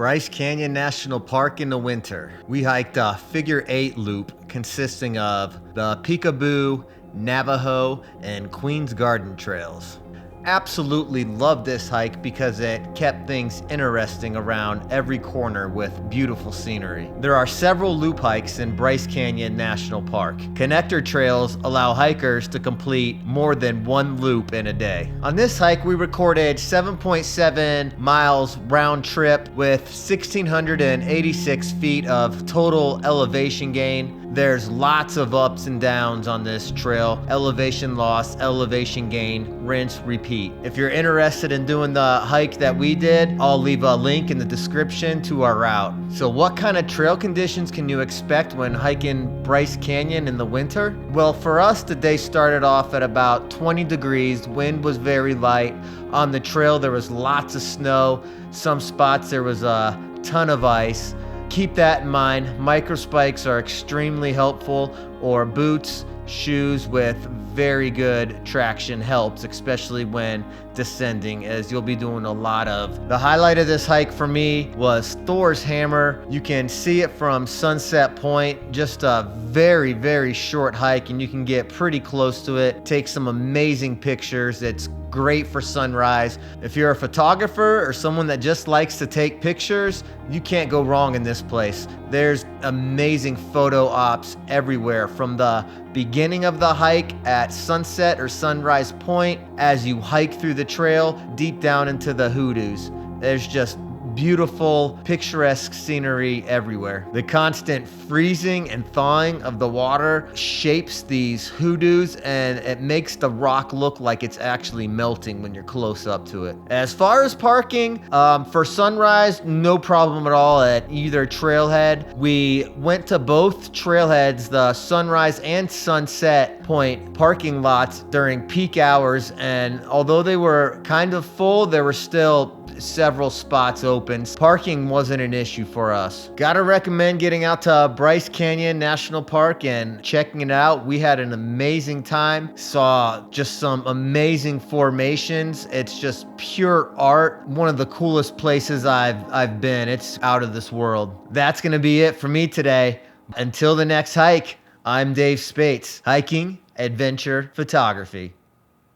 Bryce Canyon National Park in the winter. We hiked a figure 8 loop consisting of the Peekaboo, Navajo, and Queen's Garden trails. Absolutely loved this hike because it kept things interesting around every corner with beautiful scenery. There are several loop hikes in Bryce Canyon National Park. Connector trails allow hikers to complete more than one loop in a day. On this hike, we recorded 7.7 miles round trip with 1,686 feet of total elevation gain. There's lots of ups and downs on this trail. Elevation loss, elevation gain, rinse, repeat. If you're interested in doing the hike that we did, I'll leave a link in the description to our route. So what kind of trail conditions can you expect when hiking Bryce Canyon in the winter? Well, for us, the day started off at about 20 degrees. Wind was very light. On the trail, there was lots of snow. Some spots, there was a ton of ice. Keep that in mind. Micro spikes are extremely helpful, or boots, shoes with very good traction helps, especially when descending, as you'll be doing a lot of. The highlight of this hike for me was Thor's Hammer. You can see it from Sunset Point, just a very, very short hike, and you can get pretty close to it. Take some amazing pictures. It's great for sunrise. If you're a photographer or someone that just likes to take pictures, you can't go wrong in this place. There's amazing photo ops everywhere, from the beginning of the hike at sunset or sunrise point, as you hike through the trail deep down into the hoodoos. There's just beautiful, picturesque scenery everywhere. The constant freezing and thawing of the water shapes these hoodoos, and it makes the rock look like it's actually melting when you're close up to it. As far as parking, for sunrise, no problem at all at either trailhead. We went to both trailheads, the sunrise and sunset point parking lots during peak hours, and although they were kind of full, there were still several spots open. Parking wasn't an issue for us. Gotta recommend getting out to Bryce Canyon National Park and checking it out. We had an amazing time. Saw just some amazing formations. It's just pure art. One of the coolest places I've been. It's out of this world. That's gonna be it for me today. Until the next hike, I'm Dave Spates, hiking, adventure, photography.